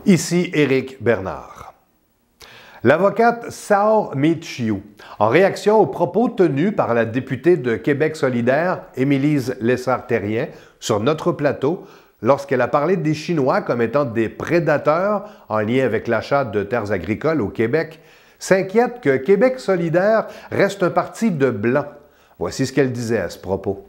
Ici Éric Bernard. L'avocate Sao Michiu, en réaction aux propos tenus par la députée de Québec solidaire, Émilise Lessard-Terrien, sur notre plateau, lorsqu'elle a parlé des Chinois comme étant des prédateurs en lien avec l'achat de terres agricoles au Québec, s'inquiète que Québec solidaire reste un parti de blancs. Voici ce qu'elle disait à ce propos.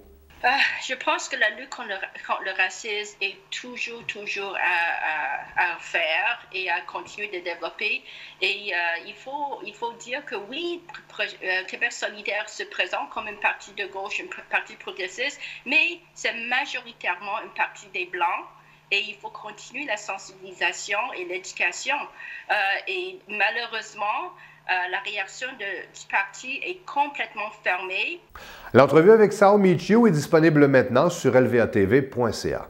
Je pense que la lutte contre le racisme est toujours à faire et à continuer de développer. Et il faut dire que oui, Québec solidaire se présente comme une partie de gauche, une partie progressiste, mais c'est majoritairement une partie des Blancs. Et il faut continuer la sensibilisation et l'éducation. Et malheureusement, la réaction du parti est complètement fermée. L'entrevue avec Sao Michiu est disponible maintenant sur lvatv.ca.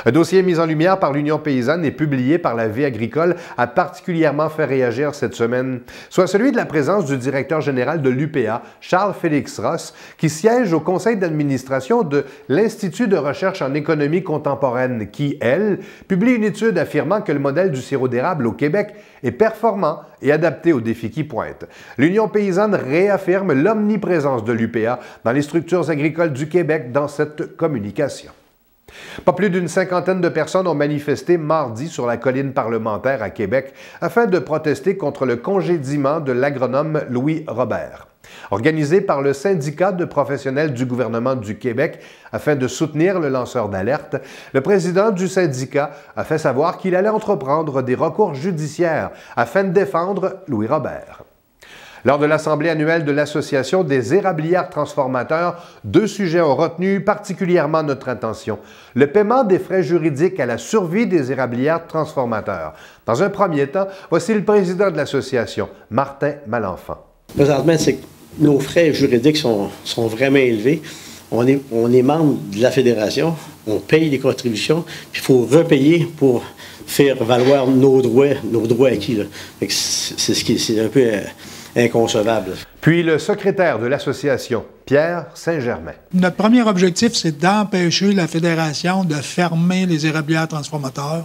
Un dossier mis en lumière par l'Union paysanne et publié par la Vie agricole a particulièrement fait réagir cette semaine, soit celui de la présence du directeur général de l'UPA, Charles-Félix Ross, qui siège au conseil d'administration de l'Institut de recherche en économie contemporaine qui, elle, publie une étude affirmant que le modèle du sirop d'érable au Québec est performant et adapté aux défis qui pointent. L'Union paysanne réaffirme l'omniprésence de l'UPA dans les structures agricoles du Québec dans cette communication. Pas plus d'une cinquantaine de personnes ont manifesté mardi sur la colline parlementaire à Québec afin de protester contre le congédiement de l'agronome Louis Robert. Organisé par le syndicat de professionnels du gouvernement du Québec afin de soutenir le lanceur d'alerte, le président du syndicat a fait savoir qu'il allait entreprendre des recours judiciaires afin de défendre Louis Robert. Lors de l'Assemblée annuelle de l'Association des érablières transformateurs, deux sujets ont retenu particulièrement notre attention. Le paiement des frais juridiques à la survie des érablières transformateurs. Dans un premier temps, voici le président de l'association, Martin Malenfant. Présentement, c'est que nos frais juridiques sont vraiment élevés. On est membre de la fédération, on paye des contributions, puis il faut repayer pour faire valoir nos droits acquis. C'est un peu inconcevable. Puis le secrétaire de l'association, Pierre Saint-Germain. Notre premier objectif, c'est d'empêcher la fédération de fermer les érablières transformateurs.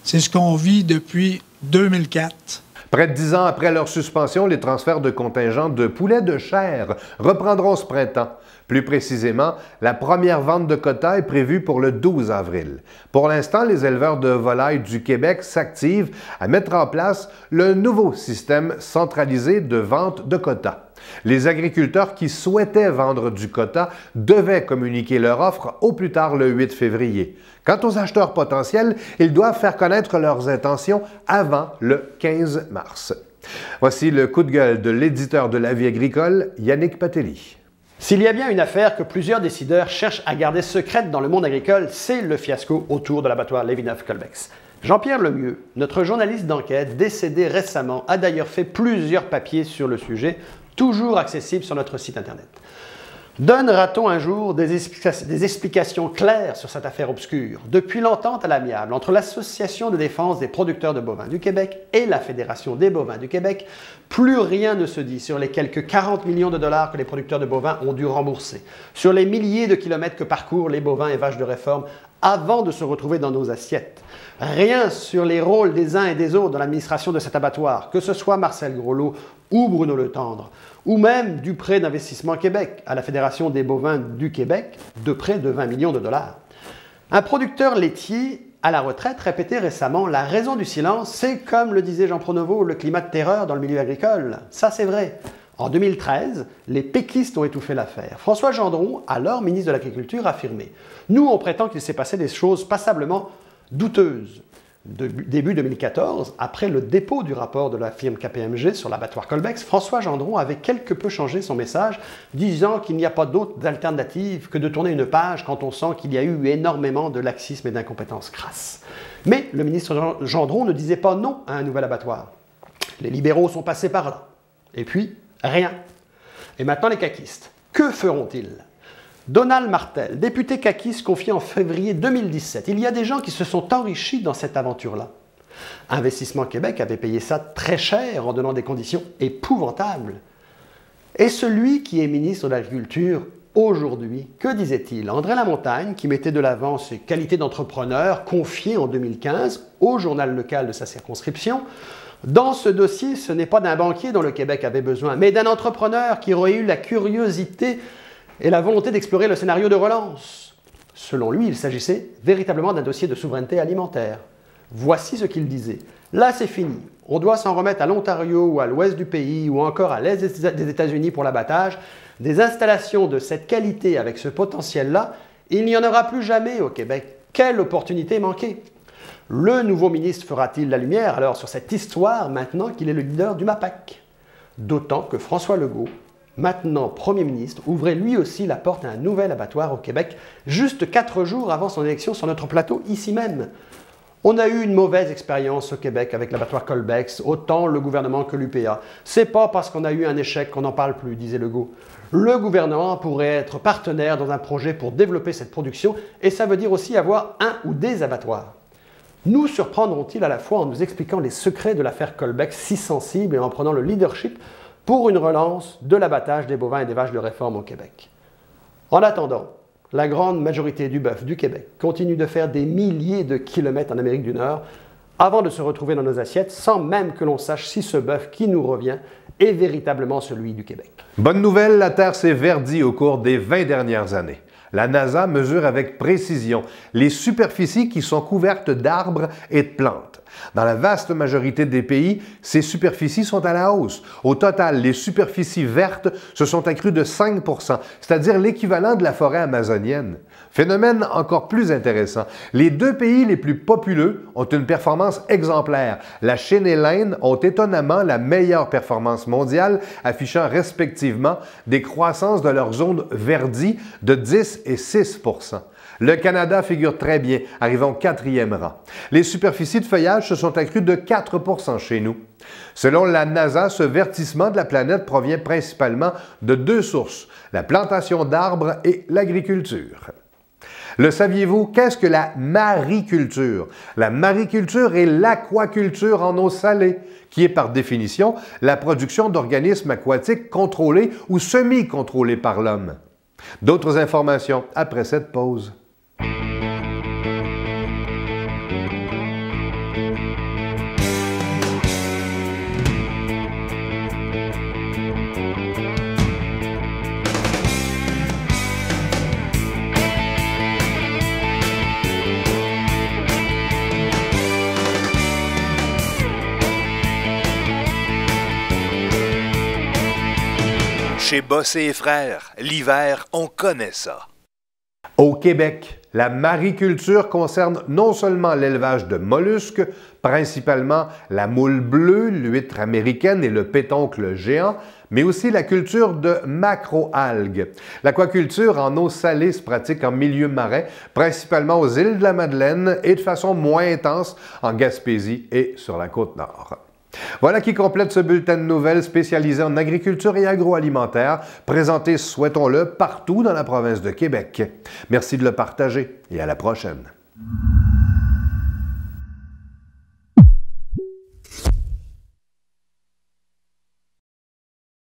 C'est ce qu'on vit depuis 2004. Près de 10 ans après leur suspension, les transferts de contingents de poulets de chair reprendront ce printemps. Plus précisément, la première vente de quotas est prévue pour le 12 avril. Pour l'instant, les éleveurs de volailles du Québec s'activent à mettre en place le nouveau système centralisé de vente de quotas. Les agriculteurs qui souhaitaient vendre du quota devaient communiquer leur offre au plus tard le 8 février. Quant aux acheteurs potentiels, ils doivent faire connaître leurs intentions avant le 15 mars. Voici le coup de gueule de l'éditeur de La Vie agricole, Yannick Patelli. S'il y a bien une affaire que plusieurs décideurs cherchent à garder secrète dans le monde agricole, c'est le fiasco autour de l'abattoir Lévis-Neuf-Colbex. Jean-Pierre Lemieux, notre journaliste d'enquête décédé récemment, a d'ailleurs fait plusieurs papiers sur le sujet, toujours accessibles sur notre site Internet. Donnera-t-on un jour des explications claires sur cette affaire obscure? Depuis l'entente à l'amiable entre l'Association de défense des producteurs de bovins du Québec et la Fédération des bovins du Québec, plus rien ne se dit sur les quelques 40 millions de dollars que les producteurs de bovins ont dû rembourser, sur les milliers de kilomètres que parcourent les bovins et vaches de réforme avant de se retrouver dans nos assiettes. Rien sur les rôles des uns et des autres dans l'administration de cet abattoir, que ce soit Marcel Groslot ou Bruno Letendre, ou même du prêt d'investissement Québec à la Fédération des bovins du Québec de près de 20 millions de dollars. Un producteur laitier à la retraite répétait récemment « La raison du silence, c'est comme le disait Jean Pronovost, le climat de terreur dans le milieu agricole ». Ça, c'est vrai. En 2013, les péquistes ont étouffé l'affaire. François Gendron, alors ministre de l'Agriculture, affirmait « Nous, on prétend qu'il s'est passé des choses passablement douteuses ». Début 2014, après le dépôt du rapport de la firme KPMG sur l'abattoir Colbex, François Gendron avait quelque peu changé son message, disant qu'il n'y a pas d'autre alternative que de tourner une page quand on sent qu'il y a eu énormément de laxisme et d'incompétence crasse. Mais le ministre Gendron ne disait pas non à un nouvel abattoir. Les libéraux sont passés par là. Et puis, rien. Et maintenant les caquistes. Que feront-ils? Donald Martel, député caquiste confié en février 2017. Il y a des gens qui se sont enrichis dans cette aventure-là. Investissement Québec avait payé ça très cher en donnant des conditions épouvantables. Et celui qui est ministre de l'Agriculture aujourd'hui. Que disait-il? André Lamontagne, qui mettait de l'avant ses qualités d'entrepreneur confiées en 2015 au journal local de sa circonscription, dans ce dossier, ce n'est pas d'un banquier dont le Québec avait besoin, mais d'un entrepreneur qui aurait eu la curiosité et la volonté d'explorer le scénario de relance. Selon lui, il s'agissait véritablement d'un dossier de souveraineté alimentaire. Voici ce qu'il disait. Là, c'est fini. On doit s'en remettre à l'Ontario ou à l'ouest du pays ou encore à l'est des États-Unis pour l'abattage. Des installations de cette qualité avec ce potentiel-là, il n'y en aura plus jamais au Québec. Quelle opportunité manquée! Le nouveau ministre fera-t-il la lumière alors sur cette histoire maintenant qu'il est le leader du MAPAC? D'autant que François Legault, maintenant Premier ministre, ouvrait lui aussi la porte à un nouvel abattoir au Québec, juste 4 jours avant son élection sur notre plateau, ici même. On a eu une mauvaise expérience au Québec avec l'abattoir Colbex, autant le gouvernement que l'UPA. C'est pas parce qu'on a eu un échec qu'on n'en parle plus, disait Legault. Le gouvernement pourrait être partenaire dans un projet pour développer cette production, et ça veut dire aussi avoir un ou des abattoirs. Nous surprendront-ils à la fois en nous expliquant les secrets de l'affaire Colbex si sensible et en prenant le leadership pour une relance de l'abattage des bovins et des vaches de réforme au Québec? En attendant, la grande majorité du bœuf du Québec continue de faire des milliers de kilomètres en Amérique du Nord avant de se retrouver dans nos assiettes sans même que l'on sache si ce bœuf qui nous revient est véritablement celui du Québec. Bonne nouvelle, la Terre s'est verdie au cours des 20 dernières années. La NASA mesure avec précision les superficies qui sont couvertes d'arbres et de plantes. Dans la vaste majorité des pays, ces superficies sont à la hausse. Au total, les superficies vertes se sont accrues de 5 %, c'est-à-dire l'équivalent de la forêt amazonienne. Phénomène encore plus intéressant, les 2 pays les plus populeux ont une performance exemplaire. La Chine et l'Inde ont étonnamment la meilleure performance mondiale, affichant respectivement des croissances de leurs zones verdies de 10 et 6 %. Le Canada figure très bien, arrivant au 4e rang. Les superficies de feuillage se sont accrues de 4 % chez nous. Selon la NASA, ce verdissement de la planète provient principalement de 2 sources, la plantation d'arbres et l'agriculture. Le saviez-vous? Qu'est-ce que la mariculture? La mariculture est l'aquaculture en eau salée, qui est par définition la production d'organismes aquatiques contrôlés ou semi-contrôlés par l'homme. D'autres informations après cette pause. Chez Bossé et Frères, l'hiver, on connaît ça. Au Québec, la mariculture concerne non seulement l'élevage de mollusques, principalement la moule bleue, l'huître américaine et le pétoncle géant, mais aussi la culture de macroalgues. L'aquaculture en eau salée se pratique en milieu marin, principalement aux îles de la Madeleine et de façon moins intense en Gaspésie et sur la Côte-Nord. Voilà qui complète ce bulletin de nouvelles spécialisé en agriculture et agroalimentaire, présenté, souhaitons-le, partout dans la province de Québec. Merci de le partager et à la prochaine.